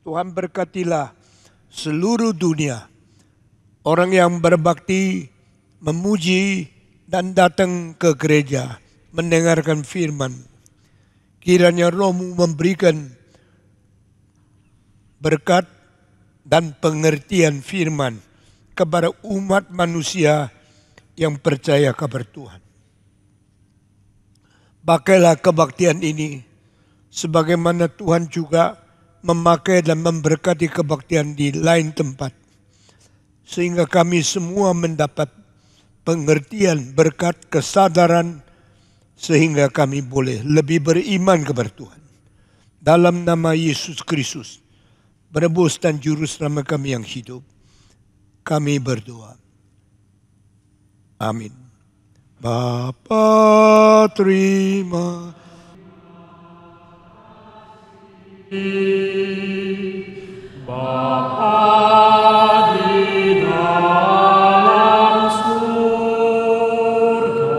Tuhan berkatilah seluruh dunia. Orang yang berbakti, memuji, dan datang ke gereja, mendengarkan firman. Kiranya Roh-Mu memberikan berkat dan pengertian firman kepada umat manusia yang percaya kabar Tuhan. Pakailah kebaktian ini sebagaimana Tuhan juga memakai dan memberkati kebaktian di lain tempat. Sehingga kami semua mendapat pengertian, berkat, kesadaran, sehingga kami boleh lebih beriman kepada Tuhan. Dalam nama Yesus Kristus, penebus dan juru selamat kami yang hidup, kami berdoa. Amin. Bapa terima Bapa di dalam surga,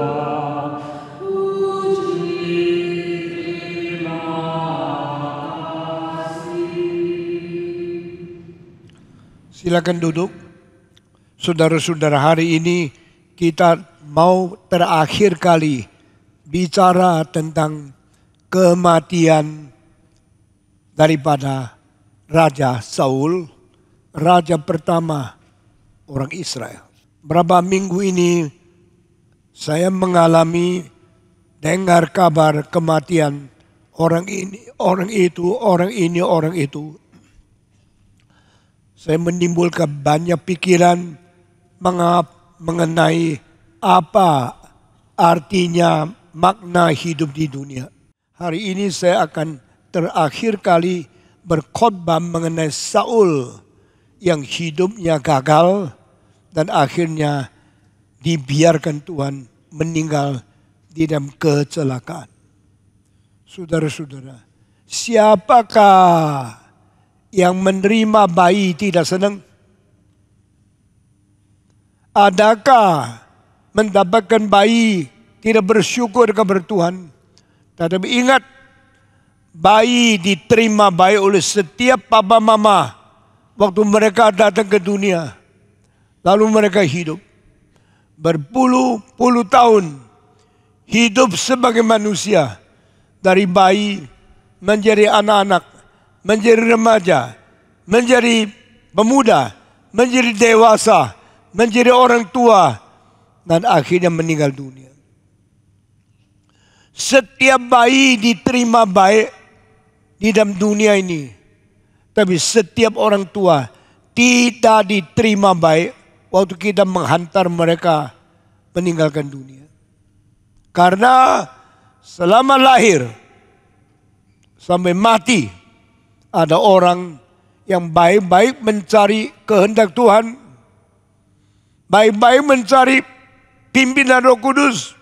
puji terima kasih. Silakan duduk. Saudara-saudara, hari ini kita mau terakhir kali bicara tentang kematian daripada Raja Saul, raja pertama orang Israel. Berapa minggu ini saya mengalami dengar kabar kematian orang ini, orang itu, orang ini, orang itu. Saya menimbulkan banyak pikiran mengenai apa artinya makna hidup di dunia. Hari ini saya akan terakhir kali berkhotbah mengenai Saul yang hidupnya gagal dan akhirnya dibiarkan Tuhan meninggal di dalam kecelakaan. Saudara-saudara, siapakah yang menerima bayi tidak senang? Adakah mendapatkan bayi tidak bersyukur kepada Tuhan? Tetapi ingat, bayi diterima baik oleh setiap papa mama waktu mereka datang ke dunia. Lalu mereka hidup berpuluh-puluh tahun, hidup sebagai manusia. Dari bayi menjadi anak-anak, menjadi remaja, menjadi pemuda, menjadi dewasa, menjadi orang tua, dan akhirnya meninggal dunia. Setiap bayi diterima baik di dalam dunia ini, tapi setiap orang tua tidak diterima baik waktu kita menghantar mereka meninggalkan dunia. Karena selama lahir sampai mati ada orang yang baik-baik mencari kehendak Tuhan, baik-baik mencari pimpinan Roh Kudus,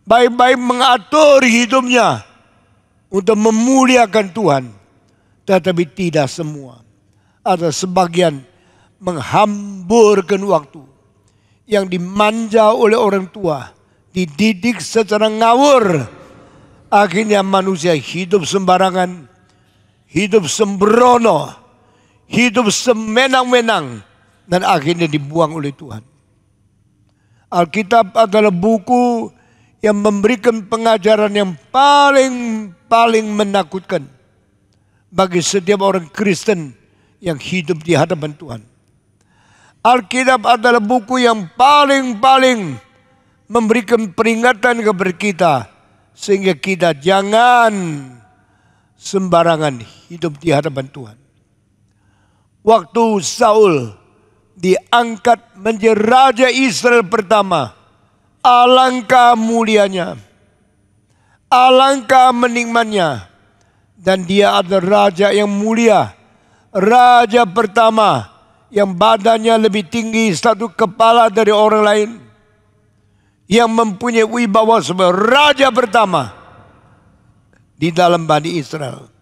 baik-baik mengatur hidupnya untuk memuliakan Tuhan. Tetapi tidak semua. Ada sebagian menghamburkan waktu, yang dimanja oleh orang tua, dididik secara ngawur. Akhirnya manusia hidup sembarangan, hidup sembrono, hidup semenang-menang, dan akhirnya dibuang oleh Tuhan. Alkitab adalah buku yang memberikan pengajaran yang paling menakutkan bagi setiap orang Kristen yang hidup di hadapan Tuhan. Alkitab adalah buku yang paling memberikan peringatan kepada kita, sehingga kita jangan sembarangan hidup di hadapan Tuhan. Waktu Saul diangkat menjadi raja Israel pertama, alangkah mulianya, alangkah menikmatnya, dan dia adalah raja yang mulia, raja pertama yang badannya lebih tinggi satu kepala dari orang lain, yang mempunyai wibawa sebagai raja pertama di dalam Bani Israel.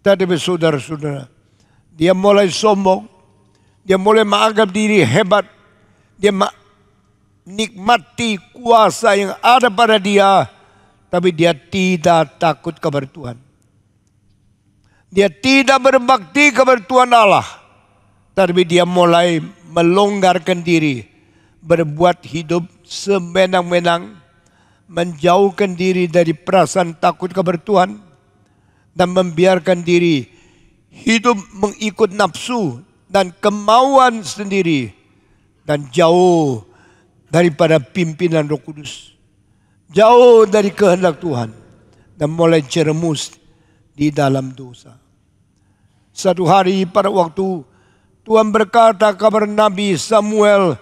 Tetapi saudara-saudara, dia mulai sombong, dia mulai menganggap diri hebat, dia nikmati kuasa yang ada pada dia, tapi dia tidak takut kepada Tuhan. Dia tidak berbakti kepada Tuhan Allah. Tapi dia mulai melonggarkan diri, berbuat hidup semenang-menang, menjauhkan diri dari perasaan takut kepada Tuhan, dan membiarkan diri hidup mengikut nafsu dan kemauan sendiri, dan jauh daripada pimpinan Roh Kudus, jauh dari kehendak Tuhan, dan mulai jeremus di dalam dosa. Satu hari pada waktu Tuhan berkata kepada Nabi Samuel,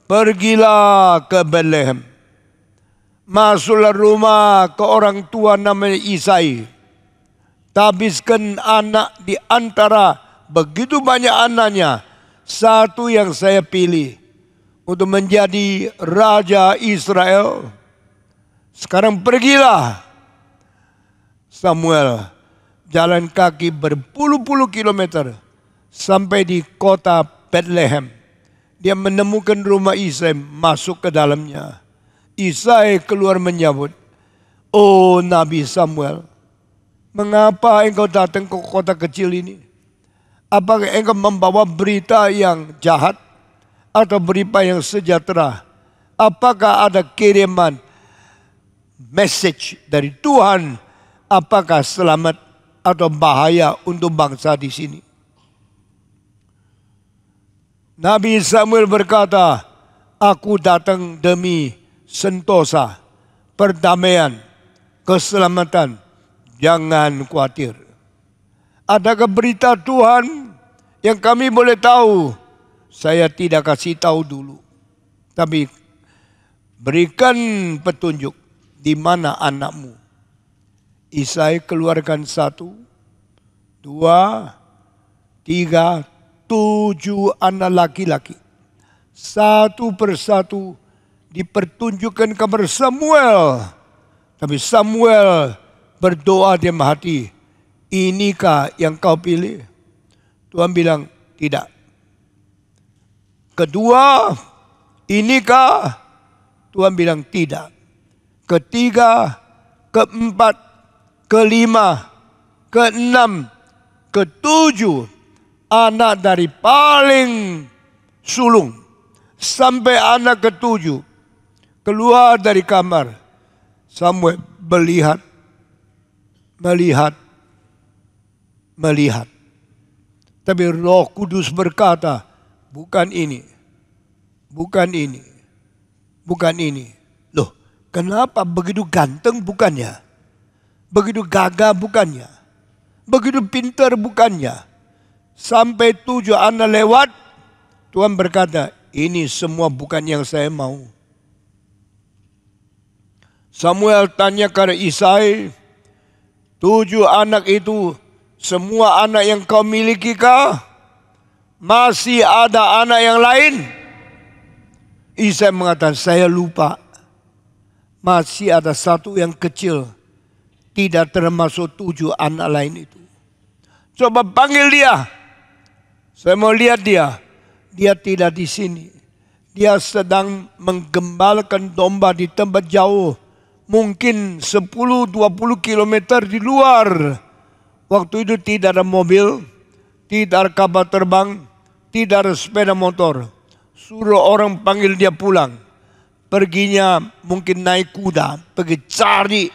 pergilah ke Bethlehem. Masuklah rumah ke orang tua namanya Isai. Tabiskan anak di antara begitu banyak anaknya, satu yang saya pilih untuk menjadi Raja Israel. Sekarang pergilah. Samuel jalan kaki berpuluh-puluh kilometer sampai di kota Bethlehem. Dia menemukan rumah Isai, masuk ke dalamnya. Isai keluar menyambut, "Oh Nabi Samuel, mengapa engkau datang ke kota kecil ini? Apakah engkau membawa berita yang jahat atau berita yang sejahtera? Apakah ada kiriman message dari Tuhan? Apakah selamat atau bahaya untuk bangsa di sini?" Nabi Samuel berkata, "Aku datang demi sentosa, perdamaian, keselamatan. Jangan khawatir. Adakah berita Tuhan yang kami boleh tahu?" Saya tidak kasih tahu dulu, tapi berikan petunjuk di mana anakmu. Isai keluarkan 1, 2, 3, 7 anak laki-laki. Satu persatu dipertunjukkan kepada Samuel. Tapi Samuel berdoa dalam hati, "Inikah yang kau pilih?" Tuhan bilang, "Tidak." Kedua, "Inikah?" Tuhan bilang, "Tidak." Ketiga, keempat, kelima, keenam, ketujuh, anak dari paling sulung sampai anak ketujuh keluar dari kamar. Samuel melihat. Tapi Roh Kudus berkata, bukan ini. Loh, kenapa begitu ganteng bukannya? Begitu gagah bukannya? Begitu pintar bukannya? Sampai 7 anak lewat, Tuhan berkata, ini semua bukan yang saya mau. Samuel tanya kepada Isai, 7 anak itu semua anak yang kau miliki kah? Masih ada anak yang lain? Isai mengatakan, saya lupa. Masih ada satu yang kecil, tidak termasuk 7 anak lain itu. Coba panggil dia. Saya mau lihat dia. Dia tidak di sini. Dia sedang menggembalakan domba di tempat jauh. Mungkin 10-20 kilometer di luar. Waktu itu tidak ada mobil, tidak ada kapal terbang, tidak ada sepeda motor. Suruh orang panggil dia pulang. Perginya mungkin naik kuda, pergi cari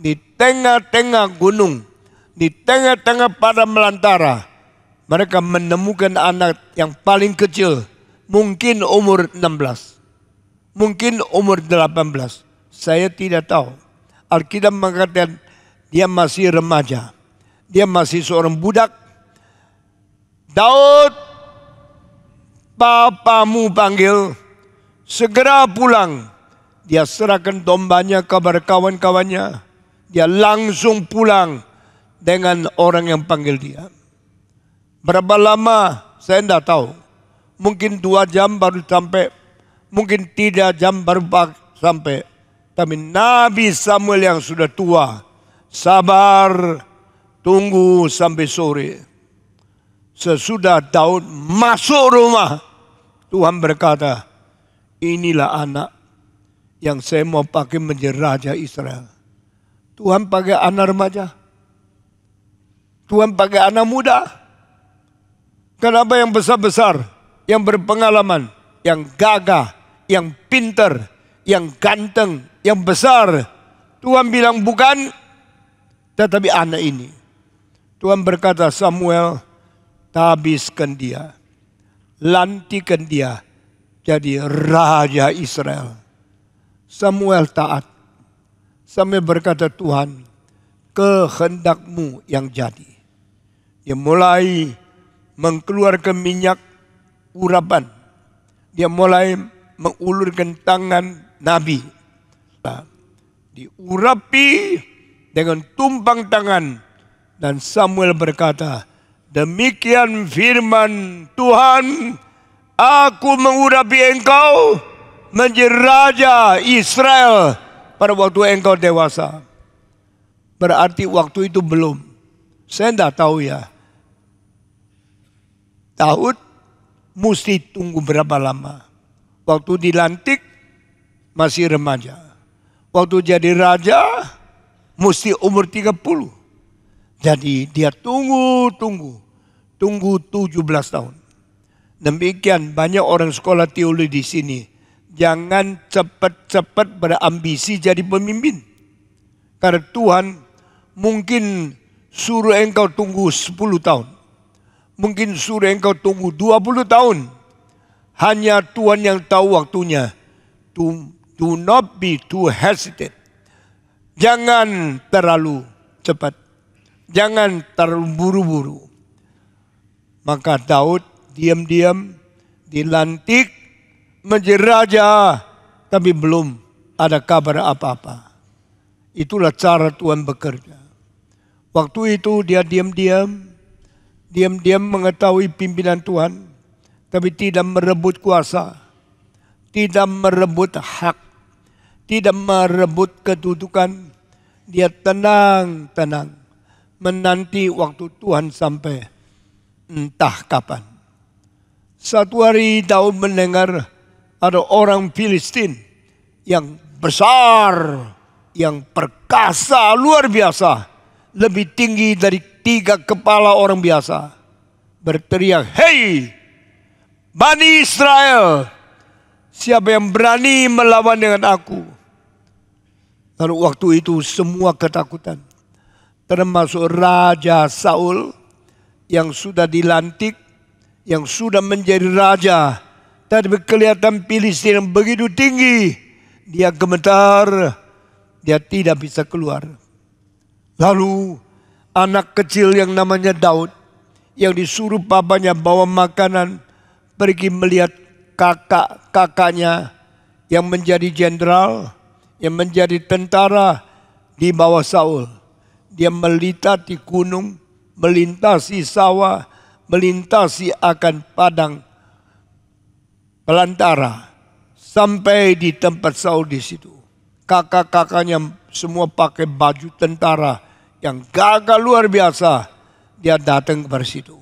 di tengah-tengah gunung, di tengah-tengah padang belantara. Mereka menemukan anak yang paling kecil, mungkin umur 16, mungkin umur 18. Saya tidak tahu. Alkitab mengatakan dia masih remaja, dia masih seorang budak. Daud, papamu panggil, segera pulang. Dia serahkan dombanya kepada kawan-kawannya. Dia langsung pulang dengan orang yang panggil dia. Berapa lama saya tidak tahu. Mungkin 2 jam baru sampai, mungkin 3 jam baru sampai. Tapi Nabi Samuel yang sudah tua, sabar, tunggu sampai sore. Sesudah Daud masuk rumah, Tuhan berkata, inilah anak yang saya mau pakai menjadi Raja Israel. Tuhan pakai anak remaja. Tuhan pakai anak muda. Kenapa yang besar-besar, yang berpengalaman, yang gagah, yang pinter, yang ganteng, yang besar. Tuhan bilang bukan, tetapi anak ini. Tuhan berkata, Samuel, tabiskan dia, lantikan dia jadi raja Israel. Samuel taat. Samuel berkata, Tuhan, kehendakmu yang jadi. Dia mulai mengeluarkan minyak urapan. Dia mulai mengulurkan tangan Nabi. Diurapi dengan tumpang tangan. Dan Samuel berkata, demikian firman Tuhan, aku mengurapi engkau menjadi raja Israel pada waktu engkau dewasa. Berarti waktu itu belum. Saya tidak tahu ya. Daud mesti tunggu berapa lama. Waktu dilantik masih remaja. Waktu jadi raja mesti umur 30. Jadi dia tunggu 17 tahun. Demikian banyak orang sekolah teologi di sini. Jangan cepat-cepat berambisi jadi pemimpin. Karena Tuhan mungkin suruh engkau tunggu 10 tahun. Mungkin suruh engkau tunggu 20 tahun. Hanya Tuhan yang tahu waktunya. Do not be too hesitant. Jangan terlalu cepat. Jangan terlalu buru-buru. Maka Daud diam-diam dilantik menjadi raja. Tapi belum ada kabar apa-apa. Itulah cara Tuhan bekerja. Waktu itu dia diam-diam mengetahui pimpinan Tuhan, tapi tidak merebut kuasa, tidak merebut hak, tidak merebut kedudukan. Dia tenang menanti waktu Tuhan sampai entah kapan. Satu hari Daud mendengar ada orang Filistin yang besar, yang perkasa luar biasa, lebih tinggi dari 3 kepala orang biasa, berteriak, "Hei, Bani Israel, siapa yang berani melawan dengan aku?" Lalu waktu itu semua ketakutan, termasuk Raja Saul yang sudah dilantik, yang sudah menjadi raja, tapi kelihatan Filistin yang begitu tinggi, dia gemetar, dia tidak bisa keluar. Lalu anak kecil yang namanya Daud, yang disuruh papanya bawa makanan, pergi melihat kakaknya yang menjadi jenderal, yang menjadi tentara di bawah Saul. Dia melintasi gunung, melintasi sawah, melintasi akan padang belantara, sampai di tempat Saul di situ. Kakak-kakaknya semua pakai baju tentara yang gagah luar biasa. Dia datang ke situ.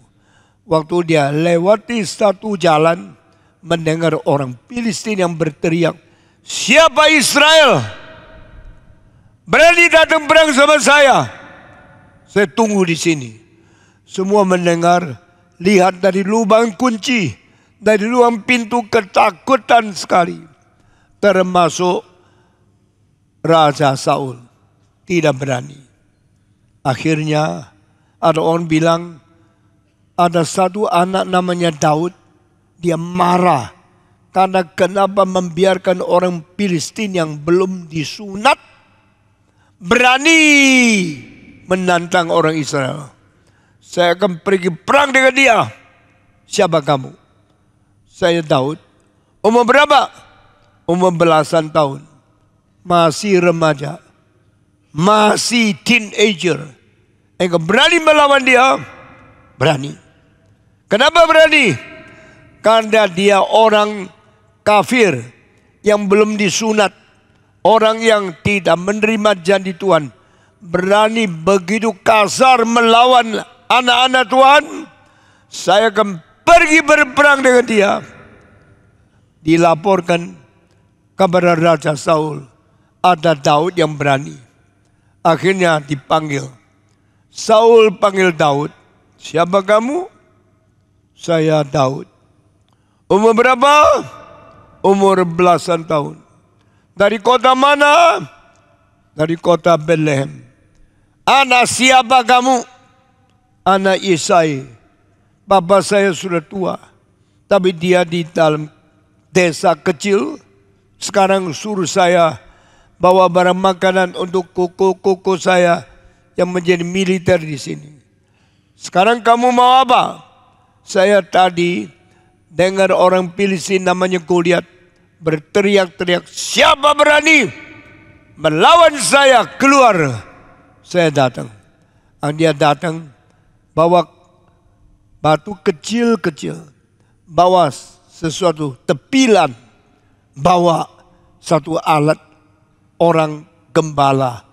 Waktu dia lewati satu jalan, mendengar orang Filistin yang berteriak, "Siapa Israel berani datang perang sama saya? Saya tunggu di sini." Semua mendengar, lihat dari lubang kunci, dari lubang pintu, ketakutan sekali. Termasuk Raja Saul tidak berani. Akhirnya ada orang bilang, ada satu anak namanya Daud, dia marah karena kenapa membiarkan orang Filistin yang belum disunat berani menantang orang Israel. Saya akan pergi perang dengan dia. Siapa kamu? Saya Daud. Umur berapa? Umur belasan tahun. Masih remaja. Masih teenager. Engkau berani melawan dia? Berani. Kenapa berani? Karena dia orang kafir yang belum disunat. Orang yang tidak menerima janji Tuhan. Berani begitu kasar melawan anak-anak Tuhan. Saya akan pergi berperang dengan dia. Dilaporkan kepada Raja Saul, ada Daud yang berani. Akhirnya dipanggil. Saul panggil Daud. Siapa kamu? Saya Daud. Umur berapa? Umur belasan tahun. Dari kota mana? Dari kota Bethlehem. Anak siapa kamu? Anak Yesai. Bapa saya sudah tua. Tapi dia di dalam desa kecil. Sekarang suruh saya bawa barang makanan untuk koko-koko saya yang menjadi militer di sini. Sekarang kamu mau apa? Saya tadi dengar orang Filistin namanya Goliat berteriak-teriak, siapa berani melawan saya? Keluar. Saya datang. Dia datang bawa batu kecil-kecil, bawa sesuatu tepilan, bawa satu alat orang gembala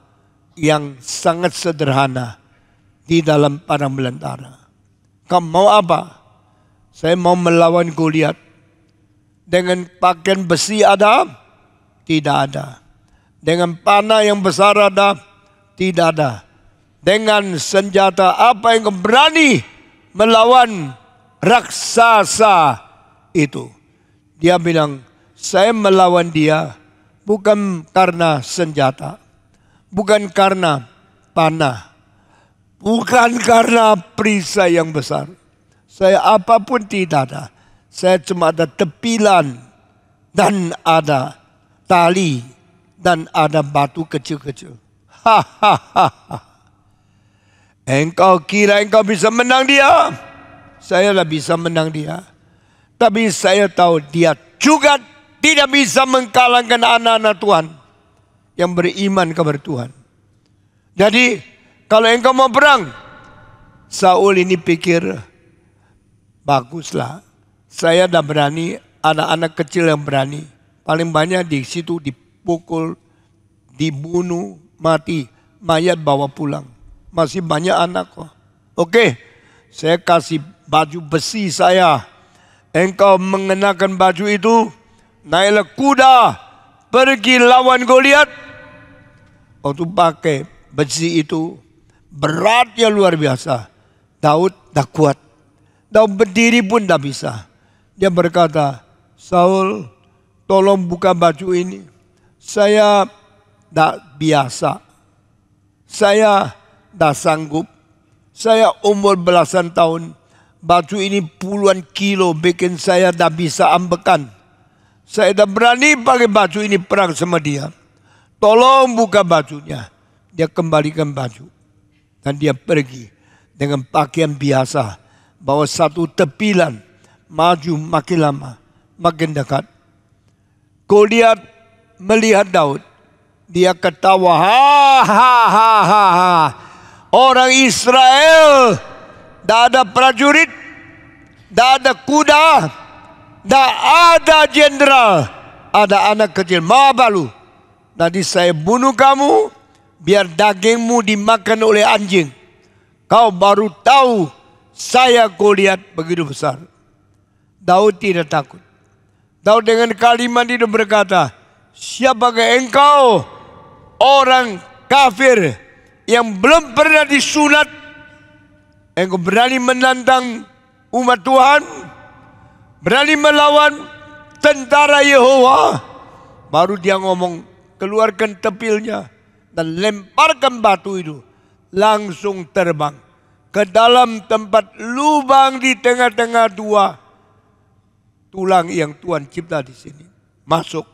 yang sangat sederhana di dalam padang belantara. Kamu mau apa? Saya mau melawan Goliat. Dengan pakaian besi ada? Tidak ada. Dengan panah yang besar ada? Tidak ada. Dengan senjata apa yang berani melawan raksasa itu? Dia bilang, saya melawan dia bukan karena senjata, bukan karena panah, bukan karena perisai yang besar. Saya apapun tidak ada. Saya cuma ada tepilan dan ada tali dan ada batu kecil-kecil. Hahaha. Engkau kira engkau bisa menang dia? Saya lah bisa menang dia. Tapi saya tahu dia juga tidak bisa mengalahkan anak-anak Tuhan yang beriman kepada Tuhan. Jadi kalau engkau mau perang, Saul ini pikir, baguslah, saya dah berani, anak-anak kecil yang berani. Paling banyak di situ dipukul, dibunuh, mati, mayat bawa pulang. Masih banyak anak kok. Oke, saya kasih baju besi saya. Engkau mengenakan baju itu, naiklah kuda, pergi lawan Goliat. Waktu pakai besi itu, beratnya luar biasa. Daud dah kuat. Daud berdiri pun dah bisa. Dia berkata, Saul, tolong buka baju ini. Saya dah biasa. Saya dah sanggup. Saya umur belasan tahun. Baju ini puluhan kilo bikin saya dah bisa ambekan. Saya dah berani pakai baju ini perang sama dia. Tolong buka bajunya. Dia kembalikan baju. Dan dia pergi dengan pakaian biasa. Bawa satu tepilan. Maju makin lama. Makin dekat. Goliat melihat Daud. Dia ketawa. Ha. Orang Israel. Dah ada prajurit. Dah ada kuda. Dah ada jenderal. Ada anak kecil. Mau apa lu? Nanti saya bunuh kamu. Biar dagingmu dimakan oleh anjing. Kau baru tahu saya Goliat begitu besar. Daud tidak takut. Daud dengan kalimat itu berkata, siapakah engkau? Orang kafir yang belum pernah disunat. Engkau berani menantang umat Tuhan? Berani melawan tentara Yehova? Baru dia ngomong, keluarkan tepilnya dan lemparkan batu itu. Langsung terbang ke dalam tempat lubang di tengah-tengah dua tulang yang Tuhan cipta di sini. Masuk.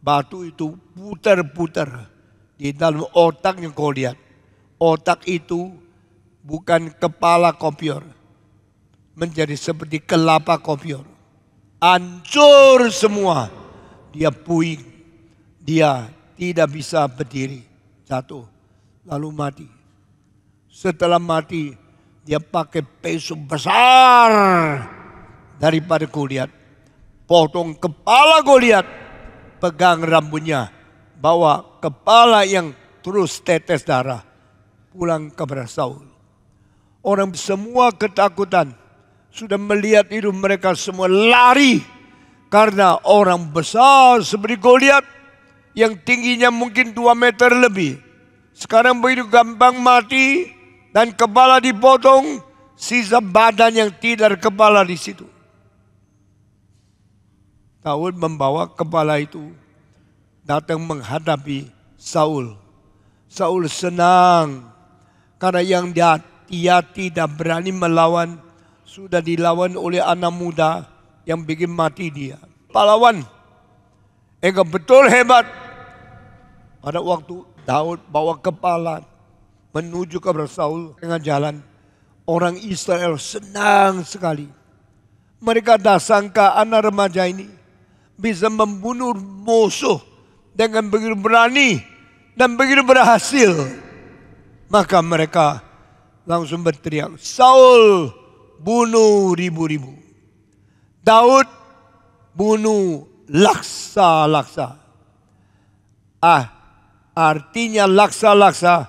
Batu itu putar-putar di dalam otaknya Goliat. Otak itu bukan kepala kopior. Menjadi seperti kelapa kopior. Hancur semua. Dia puing. Dia tidak bisa berdiri. Jatuh. Lalu mati. Setelah mati, dia pakai pisau besar daripada Goliat. Potong kepala Goliat, pegang rambutnya, bawa kepala yang terus tetes darah, pulang kepada Saul. Orang semua ketakutan, sudah melihat itu mereka semua lari. Karena orang besar seperti Goliat, yang tingginya mungkin 2 meter lebih. Sekarang begitu gampang mati, dan kepala dipotong, sisa badan yang tidak ada kepala di situ. Daud membawa kepala itu datang menghadapi Saul. Saul senang karena yang dia tidak berani melawan sudah dilawan oleh anak muda yang bikin mati dia. Pahlawan, engkau betul hebat. Pada waktu Daud bawa kepala menuju ke Saul tengah jalan, orang Israel senang sekali. Mereka tak sangka anak remaja ini bisa membunuh musuh dengan begitu berani dan begitu berhasil. Maka mereka langsung berteriak, Saul bunuh ribu-ribu, Daud bunuh laksa-laksa. Artinya laksa-laksa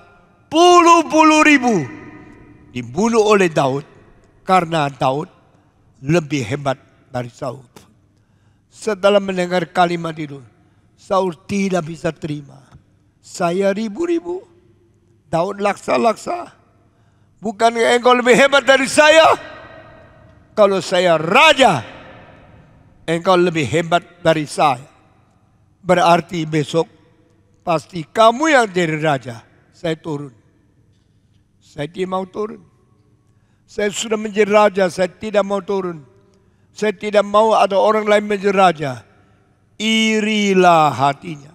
puluh-puluh ribu dibunuh oleh Daud karena Daud lebih hebat dari Saul. Setelah mendengar kalimat itu, Saul tidak bisa terima. Saya ribu-ribu, Daud laksa-laksa. Bukankah engkau lebih hebat dari saya? Kalau saya raja, engkau lebih hebat dari saya. Berarti besok pasti kamu yang jadi raja. Saya turun. Saya tidak mau turun. Saya sudah menjadi raja, saya tidak mau turun. Saya tidak mau ada orang lain menjadi raja. Irilah hatinya.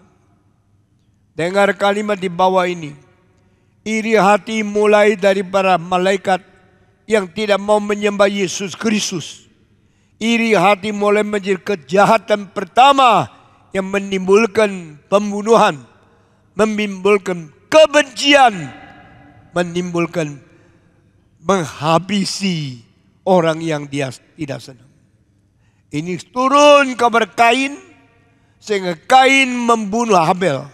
Dengar kalimat di bawah ini. Iri hati mulai dari para malaikat yang tidak mau menyembah Yesus Kristus. Iri hati mulai menjadi kejahatan pertama yang menimbulkan pembunuhan, menimbulkan kebencian, menimbulkan menghabisi orang yang dia tidak senang. Ini turun kabar Kain, sehingga Kain membunuh Habel.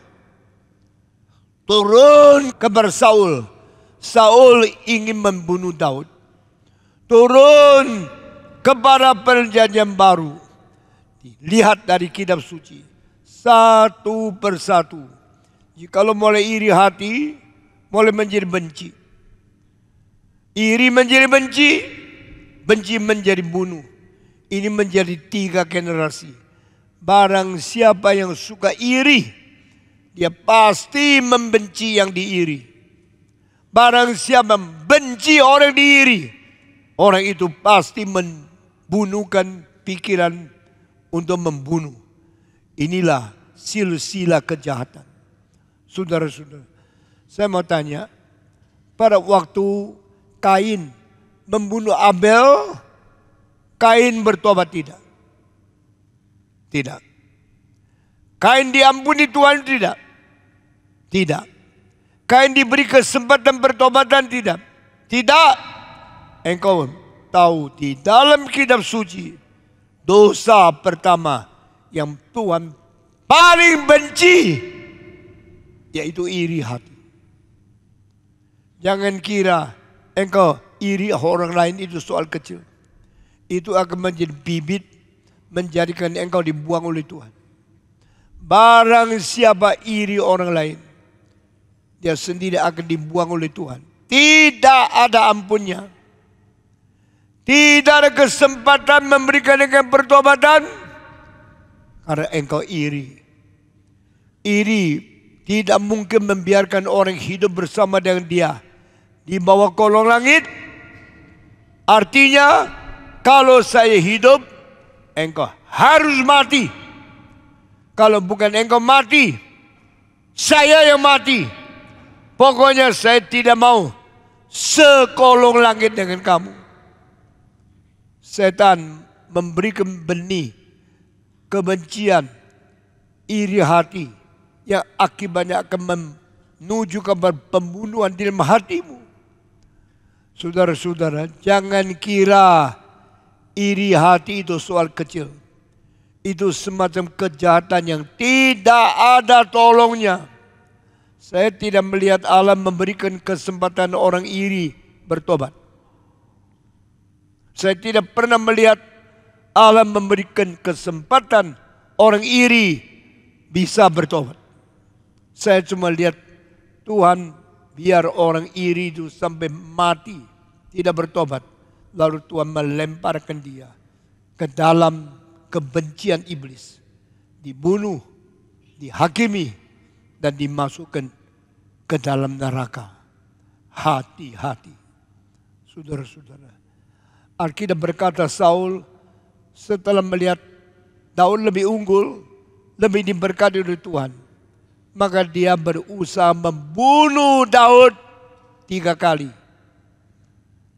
Turun kabar Saul, Saul ingin membunuh Daud. Turun kepada perjanjian baru. Lihat dari kitab suci, satu persatu. Jikalau mulai iri hati, mulai menjadi benci. Iri menjadi benci, benci menjadi bunuh. Ini menjadi 3 generasi. Barang siapa yang suka iri, dia pasti membenci yang diiri. Barang siapa membenci orang diiri, orang itu pasti membunuhkan pikiran untuk membunuh. Inilah silsilah kejahatan. Saudara-saudara, saya mau tanya, pada waktu Kain membunuh Abel, Kain bertobat tidak? Tidak. Kain diampuni Tuhan tidak? Tidak. Kain diberi kesempatan bertobatan tidak? Tidak. Engkau tahu di dalam kitab suci, dosa pertama yang Tuhan paling benci yaitu iri hati. Jangan kira engkau iri orang lain itu soal kecil. Itu akan menjadi bibit, menjadikan engkau dibuang oleh Tuhan. Barang siapa iri orang lain, dia sendiri akan dibuang oleh Tuhan. Tidak ada ampunnya. Tidak ada kesempatan memberikan engkau pertobatan karena engkau iri. Iri tidak mungkin membiarkan orang hidup bersama dengan dia di bawah kolong langit. Artinya, kalau saya hidup, engkau harus mati. Kalau bukan engkau mati, saya yang mati. Pokoknya saya tidak mau sekolong langit dengan kamu. Setan memberikan benih kebencian, iri hati yang akibatnya akan menuju ke pembunuhan di dalam hatimu. Saudara-saudara, jangan kira iri hati itu soal kecil. Itu semacam kejahatan yang tidak ada tolongnya. Saya tidak melihat Allah memberikan kesempatan orang iri bertobat. Saya tidak pernah melihat Allah memberikan kesempatan orang iri bisa bertobat. Saya cuma lihat Tuhan biar orang iri itu sampai mati, tidak bertobat. Lalu Tuhan melemparkan dia ke dalam kebencian iblis. Dibunuh, dihakimi, dan dimasukkan ke dalam neraka. Hati-hati. Saudara-saudara. Alkitab berkata Saul setelah melihat Daud lebih unggul, lebih diberkati oleh Tuhan, maka dia berusaha membunuh Daud 3 kali.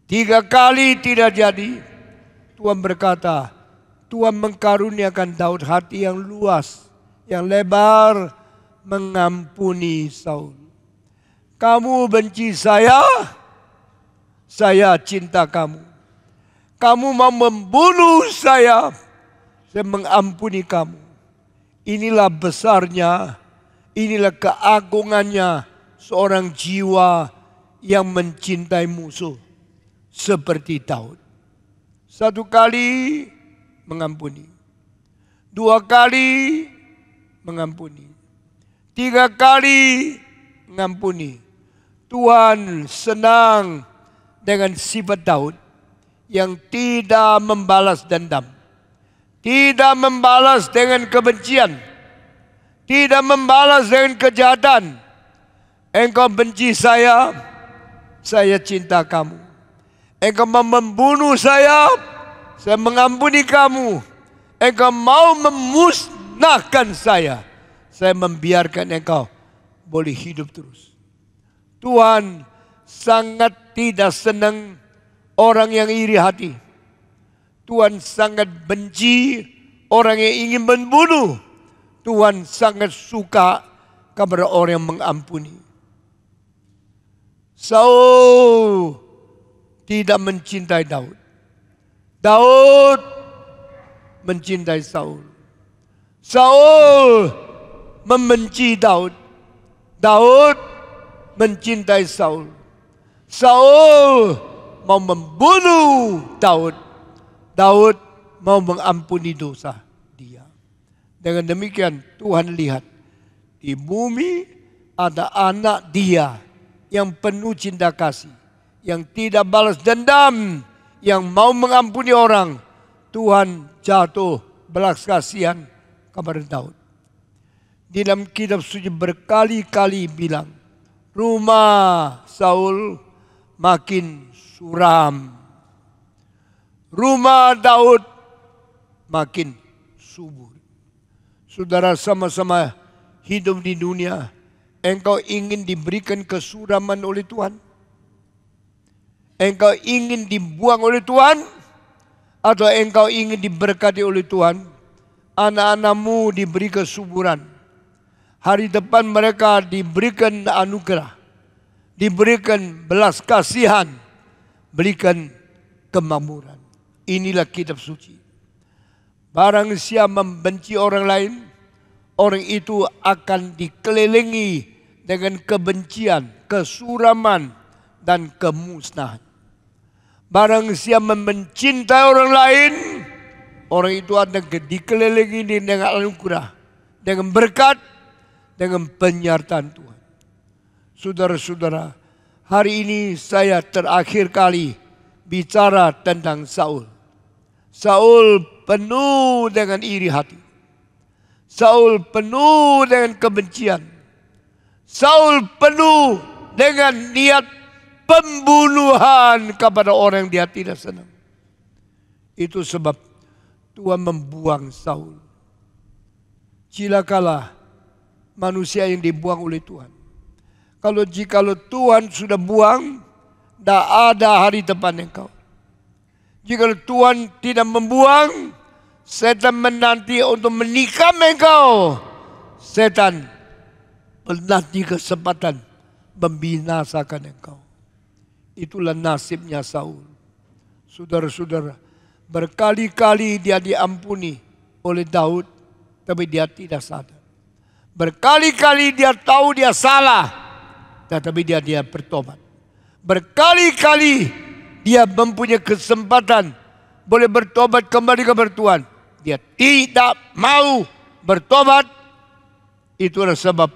3 kali tidak jadi. Tuhan berkata, Tuhan mengkaruniakan Daud hati yang luas, yang lebar, mengampuni Saul. Kamu benci saya cinta kamu. Kamu mau membunuh saya mengampuni kamu. Inilah besarnya, inilah keagungannya seorang jiwa yang mencintai musuh seperti Daud. 1 kali mengampuni, 2 kali mengampuni, 3 kali mengampuni. Tuhan senang dengan sifat Daud yang tidak membalas dendam, tidak membalas dengan kebencian, tidak membalas dengan kejahatan. Engkau benci saya cinta kamu. Engkau mau membunuh saya mengampuni kamu. Engkau mau memusnahkan saya membiarkan engkau boleh hidup terus. Tuhan sangat tidak senang orang yang iri hati. Tuhan sangat benci orang yang ingin membunuh. Tuhan sangat suka kepada orang yang mengampuni. Saul tidak mencintai Daud. Daud mencintai Saul. Saul membenci Daud. Daud mencintai Saul. Saul mau membunuh Daud. Daud mau mengampuni dosa dia. Dengan demikian Tuhan lihat di bumi ada anak dia yang penuh cinta kasih, yang tidak balas dendam, yang mau mengampuni orang. Tuhan jatuh belas kasihan kepada Daud. Di dalam kitab suci berkali-kali bilang, rumah Saul makin suram, rumah Daud makin subur. Saudara, sama-sama hidup di dunia, engkau ingin diberikan kesuraman oleh Tuhan? Engkau ingin dibuang oleh Tuhan? Atau engkau ingin diberkati oleh Tuhan? Anak-anakmu diberi kesuburan. Hari depan mereka diberikan anugerah, diberikan belas kasihan, berikan kemakmuran. Inilah kitab suci. Barang siapa membenci orang lain, orang itu akan dikelilingi dengan kebencian, kesuraman, dan kemusnahan. Barang siapa mencintai orang lain, orang itu akan dikelilingi dengan anugerah, dengan berkat, dengan penyertaan Tuhan. Saudara-saudara, hari ini saya terakhir kali bicara tentang Saul. Saul penuh dengan iri hati. Saul penuh dengan kebencian. Saul penuh dengan niat pembunuhan kepada orang yang dia tidak senang. Itu sebab Tuhan membuang Saul. Cilakalah manusia yang dibuang oleh Tuhan. Jikalau Tuhan sudah buang, tidak ada hari depan engkau. Jika Tuhan tidak membuang, setan menanti untuk menikam engkau. Setan menanti kesempatan membinasakan engkau. Itulah nasibnya Saul. Saudara-saudara, berkali-kali dia diampuni oleh Daud, tapi dia tidak sadar. Berkali-kali dia tahu dia salah, tetapi dia bertobat. Berkali-kali dia mempunyai kesempatan boleh bertobat kembali kepada Tuhan. Dia tidak mau bertobat. Itulah sebab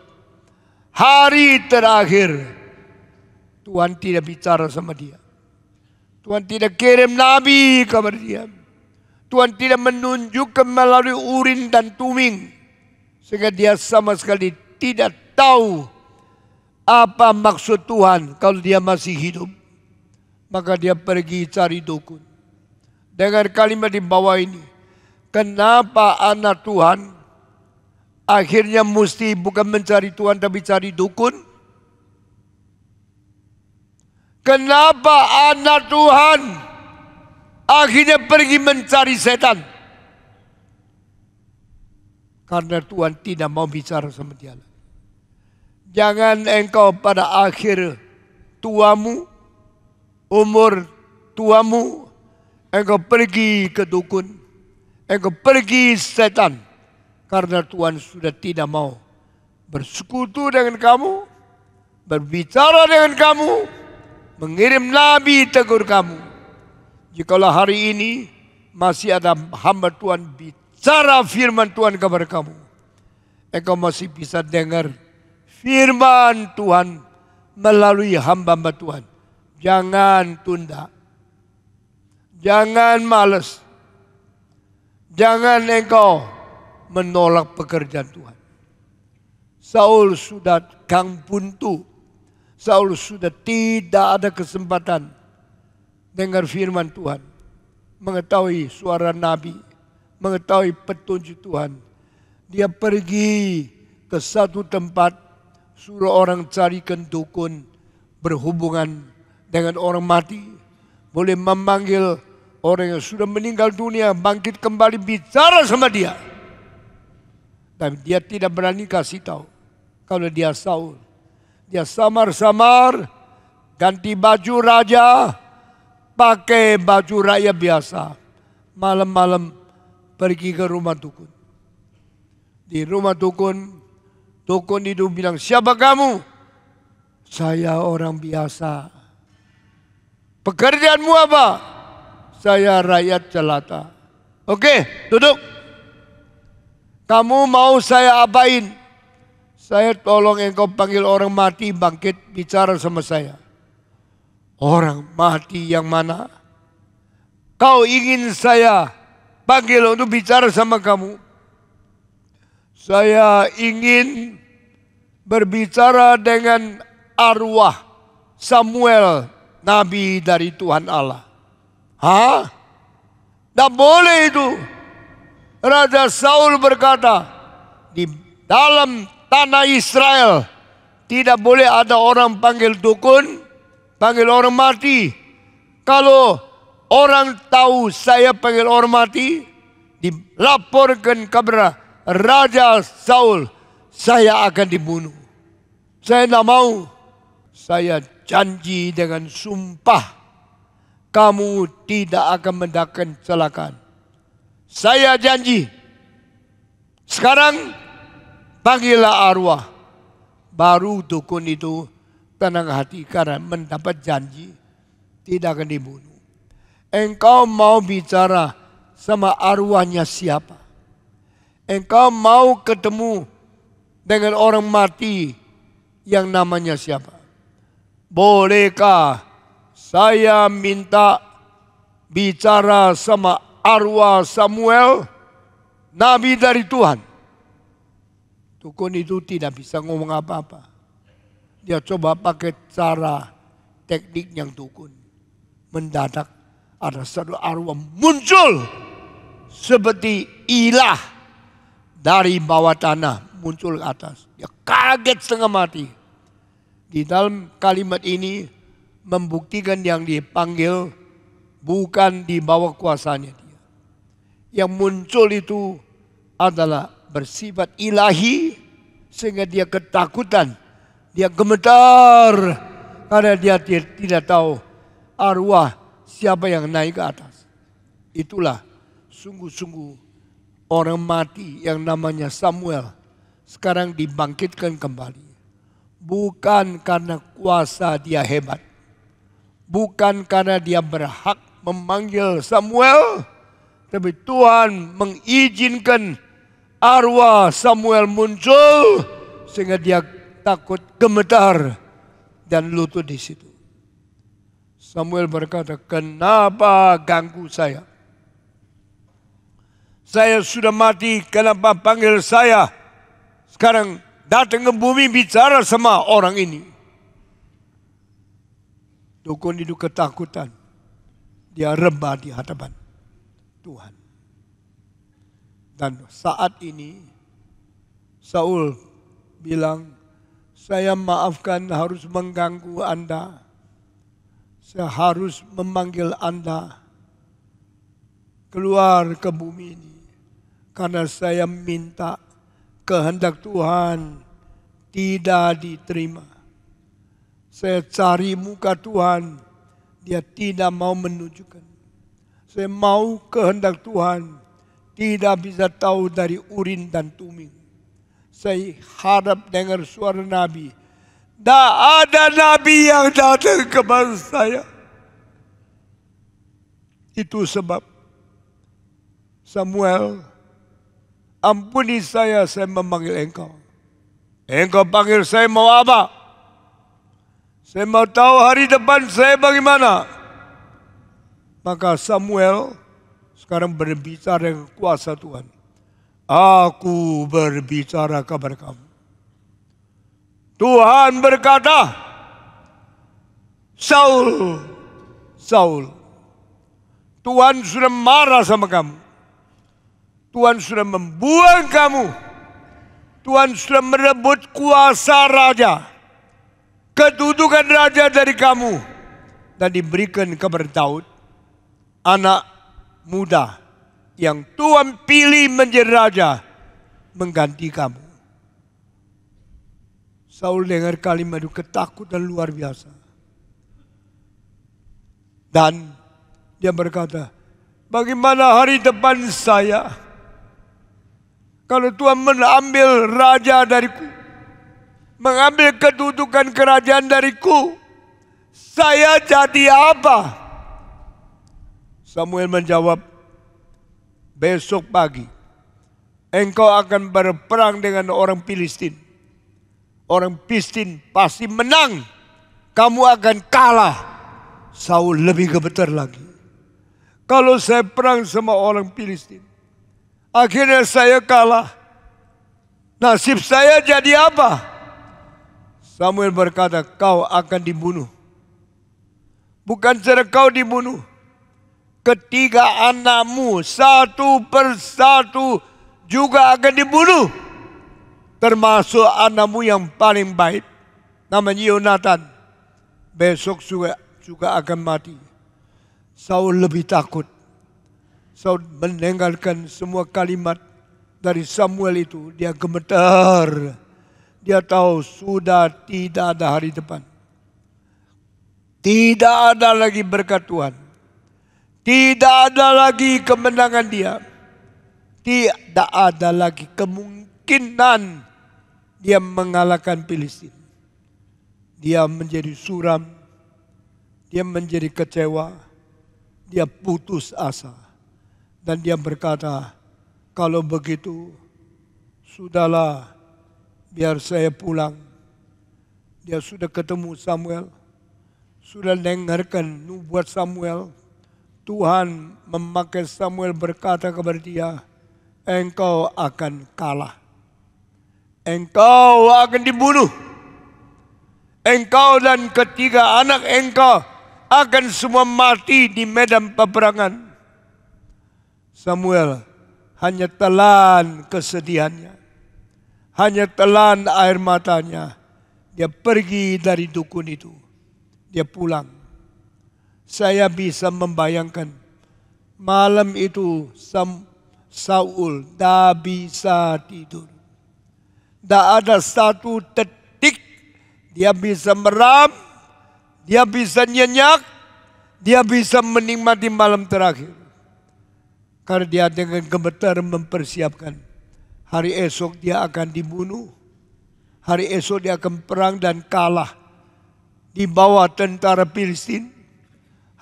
hari terakhir Tuhan tidak bicara sama dia. Tuhan tidak kirim nabi kepada dia. Tuhan tidak menunjukkan melalui Urim dan Tumim. Sehingga dia sama sekali tidak tahu apa maksud Tuhan kalau dia masih hidup. Maka dia pergi cari dukun. Dengan kalimat di bawah ini. Kenapa anak Tuhan akhirnya mesti bukan mencari Tuhan tapi cari dukun? Kenapa anak Tuhan akhirnya pergi mencari setan? Karena Tuhan tidak mau bicara sama dia. Jangan engkau pada akhir tuamu, umur tuamu, engkau pergi ke dukun, engkau pergi setan. Karena Tuhan sudah tidak mau bersekutu dengan kamu, berbicara dengan kamu, mengirim nabi tegur kamu. Jikalau hari ini masih ada hamba Tuhan bicara firman Tuhan kepada kamu, engkau masih bisa dengar firman Tuhan melalui hamba-hamba Tuhan. Jangan tunda. Jangan malas. Jangan engkau menolak pekerjaan Tuhan. Saul sudah kang buntu. Saul sudah tidak ada kesempatan dengar firman Tuhan, mengetahui suara nabi, mengetahui petunjuk Tuhan. Dia pergi ke satu tempat, suruh orang carikan dukun, berhubungan dengan orang mati, boleh memanggil orang yang sudah meninggal dunia, bangkit kembali bicara sama dia. Tapi dia tidak berani kasih tahu kalau dia Saul. Dia samar-samar ganti baju raja, pakai baju rakyat biasa. Malam-malam pergi ke rumah dukun. Di rumah dukun, dukun itu bilang, siapa kamu? Saya orang biasa. Pekerjaanmu apa? Saya rakyat jelata. Oke, duduk. Kamu mau saya apain? Saya tolong engkau panggil orang mati bangkit bicara sama saya. Orang mati yang mana? Kau ingin saya panggil untuk bicara sama kamu? Saya ingin berbicara dengan arwah Samuel, nabi dari Tuhan Allah. Hah? Tidak boleh itu. Raja Saul berkata, di dalam tanah Israel tidak boleh ada orang panggil dukun, panggil orang mati. Kalau orang tahu saya panggil orang mati, dilaporkan kepada Raja Saul, saya akan dibunuh. Saya tidak mau. Saya janji dengan sumpah, kamu tidak akan mendapatkan kecelakaan. Saya janji. Sekarang panggillah arwah. Baru dukun itu tenang hati karena mendapat janji tidak akan dibunuh. Engkau mau bicara sama arwahnya siapa? Engkau mau ketemu dengan orang mati yang namanya siapa? Bolehkah saya minta bicara sama arwah Samuel, nabi dari Tuhan? Dukun itu tidak bisa ngomong apa-apa. Dia coba pakai cara teknik yang dukun. Mendadak ada satu arwah muncul seperti ilah dari bawah tanah muncul ke atas. Dia kaget setengah mati. Di dalam kalimat ini membuktikan yang dipanggil bukan di bawah kuasanya dia. Yang muncul itu adalah bersifat ilahi sehingga dia ketakutan. Dia gemetar karena dia tidak tahu arwah siapa yang naik ke atas. Itulah sungguh-sungguh orang mati yang namanya Samuel sekarang dibangkitkan kembali. Bukan karena kuasa dia hebat. Bukan karena dia berhak memanggil Samuel. Tapi Tuhan mengizinkan arwah Samuel muncul sehingga dia takut gemetar dan lutut di situ. Samuel berkata, kenapa ganggu saya? Saya sudah mati, kenapa panggil saya? Sekarang datang ke bumi bicara sama orang ini. Dukun itu ketakutan. Dia rebah di hadapan Tuhan. Dan saat ini Saul bilang, saya maafkan harus mengganggu Anda. Saya harus memanggil Anda keluar ke bumi ini. Karena saya minta kehendak Tuhan tidak diterima. Saya cari muka Tuhan, dia tidak mau menunjukkan. Saya mau kehendak Tuhan, tidak bisa tahu dari Urim dan Tumim. Saya harap dengar suara Nabi. Tak ada Nabi yang datang kepada saya. Itu sebab Samuel, ampuni saya memanggil engkau. Engkau panggil saya mau apa? Saya mau tahu hari depan saya bagaimana. Maka Samuel sekarang berbicara dengan kuasa Tuhan. Aku berbicara kepada kamu. Tuhan berkata, Saul, Saul, Tuhan sudah marah sama kamu. Tuhan sudah membuang kamu. Tuhan sudah merebut kuasa raja. Kedudukan raja dari kamu. Dan diberikan kepada Daud. Anak muda yang Tuhan pilih menjadi raja. Mengganti kamu. Saul dengar kalimat itu ketakutan luar biasa. Dan dia berkata, bagaimana hari depan saya? Kalau Tuhan mengambil raja dariku, mengambil kedudukan kerajaan dariku, saya jadi apa? Samuel menjawab, besok pagi engkau akan berperang dengan orang Filistin. Orang Filistin pasti menang, kamu akan kalah. Saul lebih gemetar lagi. Kalau saya perang sama orang Filistin, akhirnya saya kalah. Nasib saya jadi apa? Samuel berkata, kau akan dibunuh. Bukan saja kau dibunuh. Ketiga anakmu satu persatu juga akan dibunuh. Termasuk anakmu yang paling baik, namanya Yonatan. Besok juga akan mati. Saul lebih takut. Saul mendengarkan semua kalimat dari Samuel itu. Dia gemetar. Dia tahu sudah tidak ada hari depan. Tidak ada lagi berkat Tuhan. Tidak ada lagi kemenangan dia. Tidak ada lagi kemungkinan dia mengalahkan Filistin. Dia menjadi suram. Dia menjadi kecewa. Dia putus asa. Dan dia berkata, kalau begitu, sudahlah, biar saya pulang. Dia sudah ketemu Samuel. Sudah dengarkan nubuat Samuel. Tuhan memakai Samuel berkata kepada dia, engkau akan kalah. Engkau akan dibunuh. Engkau dan ketiga anak engkau akan semua mati di medan peperangan. Samuel hanya telan kesedihannya. Hanya telan air matanya. Dia pergi dari dukun itu. Dia pulang. Saya bisa membayangkan malam itu Saul tak bisa tidur. Tak ada satu detik dia bisa meram, dia bisa nyenyak, dia bisa menikmati malam terakhir. Karena dia dengan gemetar mempersiapkan. Hari esok dia akan dibunuh. Hari esok dia akan perang dan kalah. Di bawah tentara Filistin.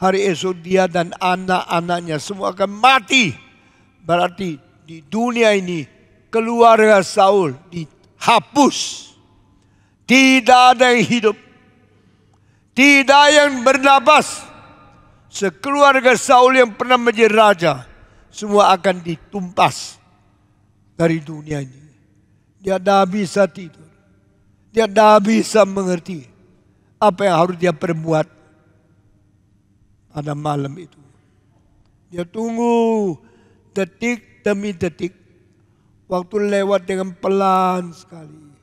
Hari esok dia dan anak-anaknya semua akan mati. Berarti di dunia ini keluarga Saul dihapus. Tidak ada yang hidup. Tidak ada yang bernapas. sekeluarga Saul yang pernah menjadi raja, semua akan ditumpas dari dunia ini. Dia tidak bisa tidur. Dia tidak bisa mengerti apa yang harus dia perbuat pada malam itu. Dia tunggu detik demi detik. Waktu lewat dengan pelan sekali.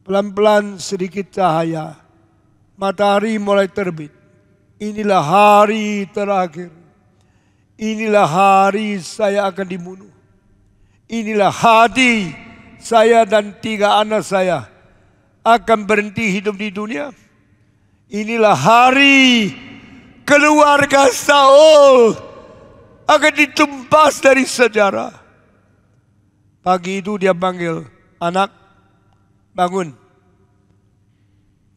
Pelan-pelan sedikit cahaya. Matahari mulai terbit. Inilah hari terakhir. Inilah hari saya akan dibunuh. Inilah hati saya dan 3 anak saya akan berhenti hidup di dunia. Inilah hari keluarga Saul akan ditumpas dari sejarah. Pagi itu dia panggil, anak, bangun.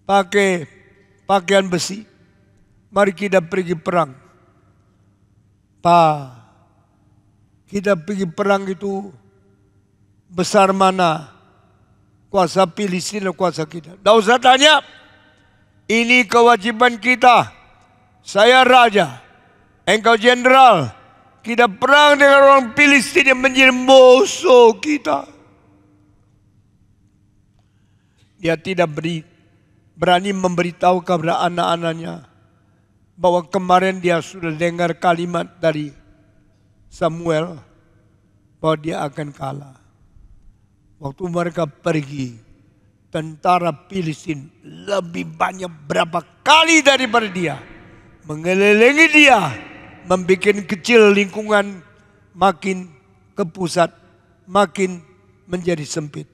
Pakai pakaian besi. Mari kita pergi perang. Pak, kita pergi perang itu besar mana kuasa Filistin dan kuasa kita. Tidak usah tanya. Ini kewajiban kita. Saya raja. Engkau jenderal. Kita perang dengan orang Filistin yang menjadi musuh kita. Dia tidak berani memberitahu kepada anak-anaknya bahwa kemarin dia sudah dengar kalimat dari Samuel bahwa dia akan kalah. Waktu mereka pergi, tentara Filistin lebih banyak berapa kali daripada dia. Mengelilingi dia, membuat kecil lingkungan, makin ke pusat, makin menjadi sempit.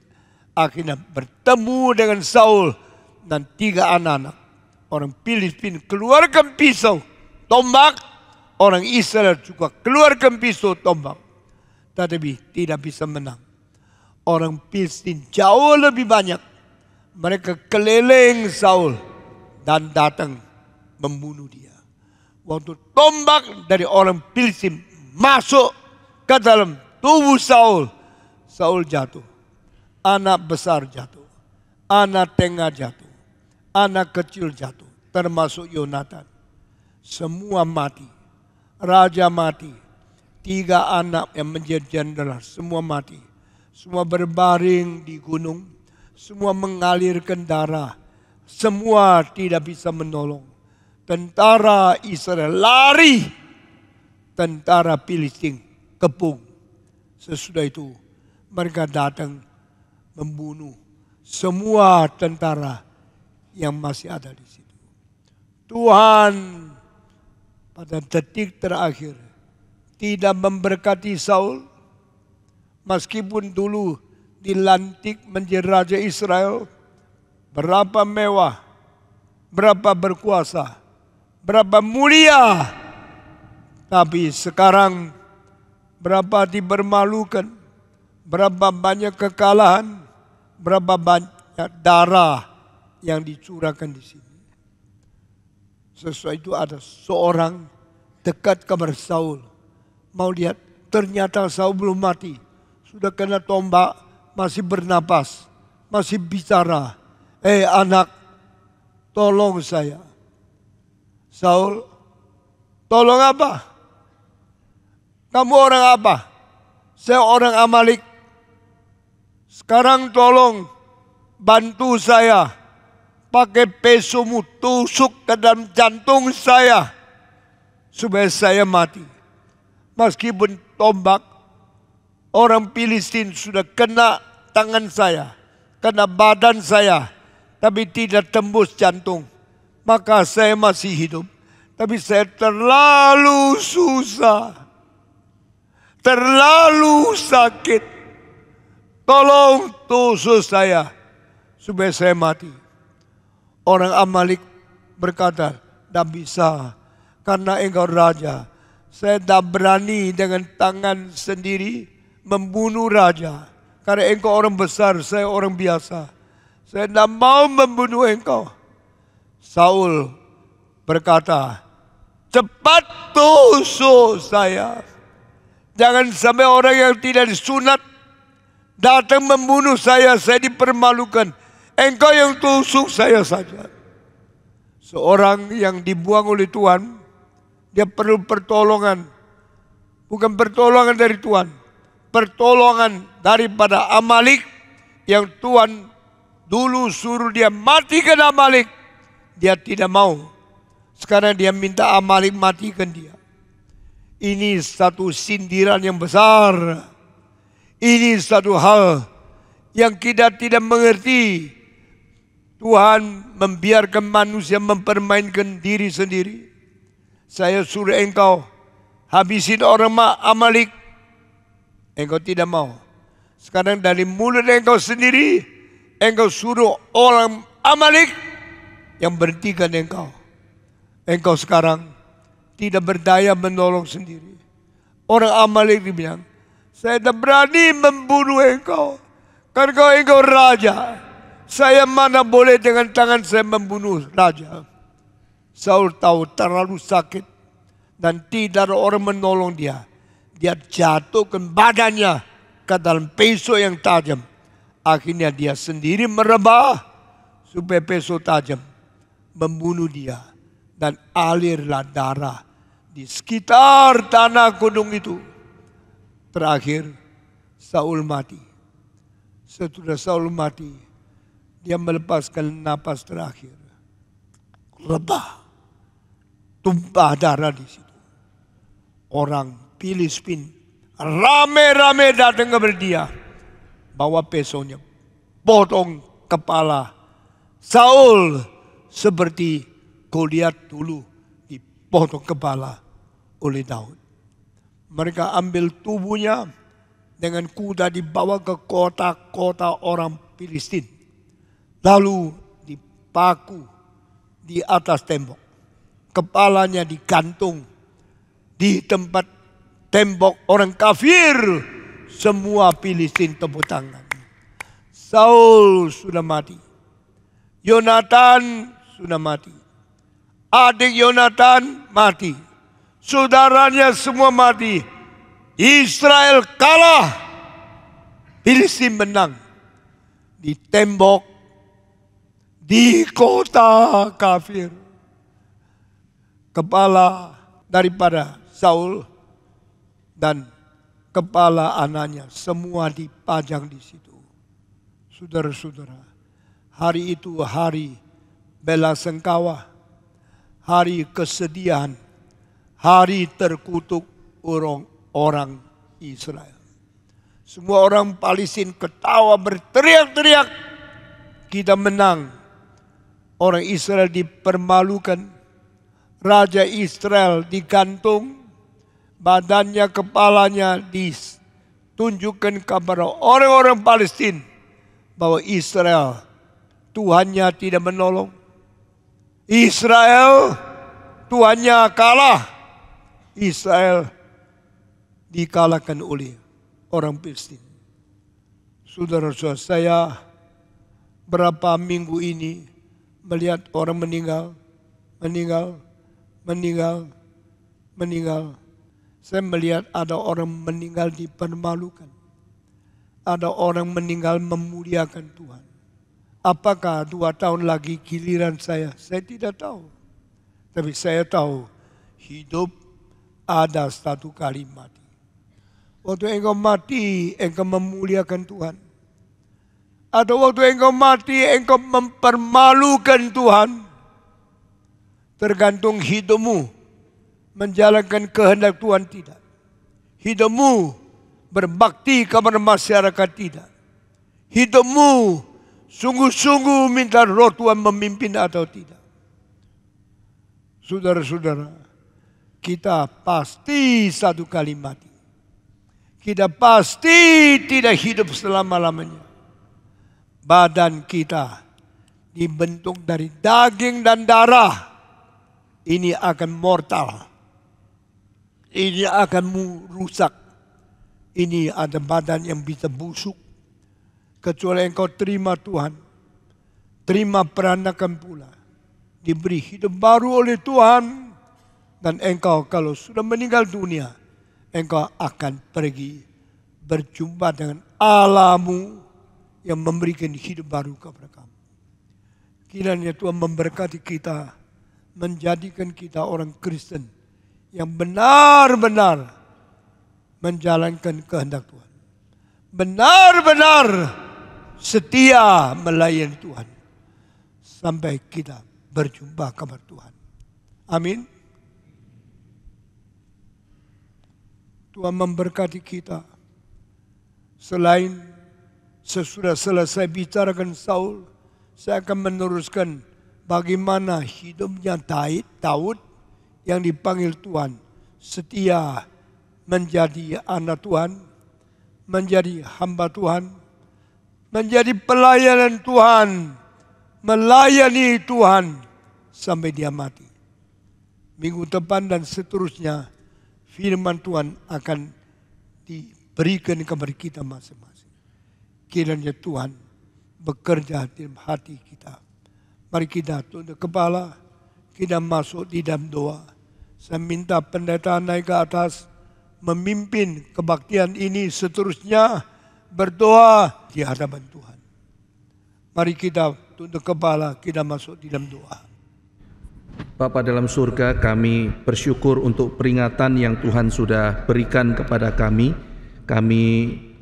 Akhirnya bertemu dengan Saul dan 3 anak-anak. Orang Filistin keluarkan pisau, tombak. Orang Israel juga keluarkan pisau, tombak. Tetapi tidak bisa menang. Orang Filistin jauh lebih banyak. Mereka keliling Saul dan datang membunuh dia. Waktu tombak dari orang Filistin masuk ke dalam tubuh Saul, Saul jatuh. Anak besar jatuh. Anak tengah jatuh. Anak kecil jatuh. Termasuk Yonatan. Semua mati. Raja mati. 3 anak yang menjadi jenderal semua mati. Semua berbaring di gunung. Semua mengalirkan darah. Semua tidak bisa menolong. Tentara Israel lari. Tentara Filistin kepung. Sesudah itu mereka datang membunuh semua tentara yang masih ada di situ. Tuhan pada detik terakhir tidak memberkati Saul. Meskipun dulu dilantik menjadi raja Israel. Berapa mewah, berapa berkuasa, berapa mulia. Tapi sekarang berapa dipermalukan, berapa banyak kekalahan, berapa banyak darah yang dicurahkan di sini. Sesuai itu ada seorang dekat kepada Saul. Mau lihat, ternyata Saul belum mati. Sudah kena tombak, masih bernapas, masih bicara. Anak, tolong saya. Saul, tolong apa? Kamu orang apa? Saya orang Amalek. Sekarang tolong bantu saya. Pakai pesumu tusuk ke dalam jantung saya. Supaya saya mati. Meskipun tombak orang Filistin sudah kena tangan saya. Kena badan saya. Tapi tidak tembus jantung. Maka saya masih hidup. Tapi saya terlalu susah. Terlalu sakit. Tolong tusuk saya. Supaya saya mati. Orang Amalek berkata, tidak bisa. Karena engkau raja. Saya tidak berani dengan tangan sendiri membunuh raja. Karena engkau orang besar, saya orang biasa. Saya tidak mau membunuh engkau. Saul berkata, cepat tusuk saya. Jangan sampai orang yang tidak disunat datang membunuh saya dipermalukan. Engkau yang tusuk saya saja. Seorang yang dibuang oleh Tuhan Dia perlu pertolongan. Bukan pertolongan dari Tuhan. Pertolongan daripada Amalek yang Tuhan dulu suruh dia matikan Amalek. Dia tidak mau. Sekarang dia minta Amalek matikan dia. Ini satu sindiran yang besar. Ini satu hal yang kita tidak mengerti. Tuhan membiarkan manusia mempermainkan diri sendiri. Saya suruh engkau habisin orang Amalek. Engkau tidak mau. Sekarang dari mulut engkau sendiri, engkau suruh orang Amalek yang berhentikan engkau. Engkau sekarang tidak berdaya menolong sendiri. Orang Amalek dibilang, saya tak berani membunuh engkau. Karena engkau raja. Saya mana boleh dengan tangan saya membunuh raja. Saul tahu terlalu sakit. Dan tidak ada orang menolong dia. Dia jatuhkan badannya ke dalam pisau yang tajam. Akhirnya dia sendiri merebah supaya pisau tajam membunuh dia. Dan alirlah darah di sekitar tanah gunung itu. Terakhir Saul mati. Setelah Saul mati, dia melepaskan napas terakhir. Rebah. Tumpah darah di situ. Orang Filistin rame-rame datang kepada dia. Bawa pisaunya. Potong kepala Saul seperti Goliat dulu dipotong kepala oleh Daud. Mereka ambil tubuhnya dengan kuda dibawa ke kota-kota orang Filistin. Lalu dipaku di atas tembok. Kepalanya digantung di tempat tembok orang kafir. Semua Filistin tepuk tangan. Saul sudah mati. Yonatan sudah mati. Adik Yonatan mati. Saudaranya semua mati. Israel kalah. Filistin menang. Di tembok. Di kota kafir. Kepala daripada Saul dan kepala anaknya semua dipajang di situ. Saudara-saudara, hari itu hari belasungkawa, hari kesedihan, hari terkutuk orang Israel. Semua orang Palestina ketawa berteriak-teriak, kita menang. Orang Israel dipermalukan. Raja Israel digantung, badannya, kepalanya ditunjukkan kepada orang-orang Palestina bahwa Israel Tuhannya tidak menolong. Israel Tuhannya kalah. Israel dikalahkan oleh orang Palestina. Saudara-saudara, saya berapa minggu ini melihat orang meninggal. Saya melihat ada orang meninggal dipermalukan. Ada orang meninggal memuliakan Tuhan. Apakah 2 tahun lagi giliran saya? Saya tidak tahu. Tapi saya tahu hidup ada satu kali mati. Waktu engkau mati, engkau memuliakan Tuhan. Atau waktu engkau mati, engkau mempermalukan Tuhan. Tergantung hidupmu menjalankan kehendak Tuhan tidak. Hidupmu berbakti kepada masyarakat tidak. Hidupmu sungguh-sungguh minta roh Tuhan memimpin atau tidak. Saudara-saudara, kita pasti satu kali mati. Kita pasti tidak hidup selama-lamanya. Badan kita dibentuk dari daging dan darah. Ini akan mortal. Ini akan rusak. Ini ada badan yang bisa busuk. Kecuali engkau terima Tuhan. Terima peranakan pula. Diberi hidup baru oleh Tuhan. Dan engkau kalau sudah meninggal dunia. Engkau akan pergi berjumpa dengan Allahmu yang memberikan hidup baru kepada kamu. Kiranya Tuhan memberkati kita. Menjadikan kita orang Kristen yang benar-benar menjalankan kehendak Tuhan, benar-benar setia melayani Tuhan sampai kita berjumpa kabar Tuhan. Amin. Tuhan memberkati kita. Selain sesudah selesai bicarakan Saul, saya akan meneruskan bagaimana hidupnya Daud yang dipanggil Tuhan, setia menjadi anak Tuhan, menjadi hamba Tuhan, menjadi pelayanan Tuhan, melayani Tuhan sampai dia mati. Minggu depan dan seterusnya firman Tuhan akan diberikan kepada kita masing-masing. Kiranya Tuhan bekerja dalam hati kita. Mari kita tunduk kepala, kita masuk di dalam doa. Saya minta pendeta naik ke atas, memimpin kebaktian ini, seterusnya berdoa di hadapan Tuhan. Mari kita tunduk kepala, kita masuk di dalam doa. Bapa dalam surga, kami bersyukur untuk peringatan yang Tuhan sudah berikan kepada kami. Kami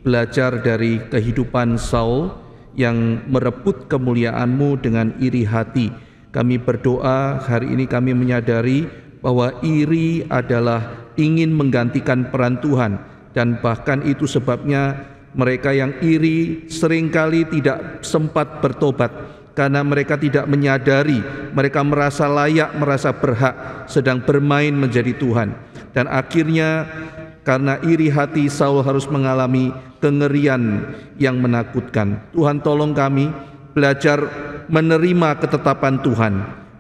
belajar dari kehidupan Saul yang merebut kemuliaan-Mu dengan iri hati. Kami berdoa hari ini, kami menyadari bahwa iri adalah ingin menggantikan peran Tuhan, dan bahkan itu sebabnya mereka yang iri seringkali tidak sempat bertobat karena mereka tidak menyadari mereka merasa layak, merasa berhak, sedang bermain menjadi Tuhan. Dan akhirnya karena iri hati, Saul harus mengalami kengerian yang menakutkan. Tuhan, tolong kami belajar menerima ketetapan Tuhan,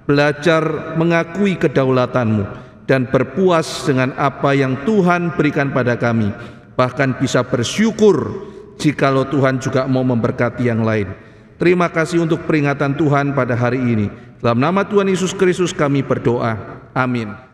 belajar mengakui kedaulatan-Mu, dan berpuas dengan apa yang Tuhan berikan pada kami. Bahkan bisa bersyukur jikalau Tuhan juga mau memberkati yang lain. Terima kasih untuk peringatan Tuhan pada hari ini. Dalam nama Tuhan Yesus Kristus kami berdoa. Amin.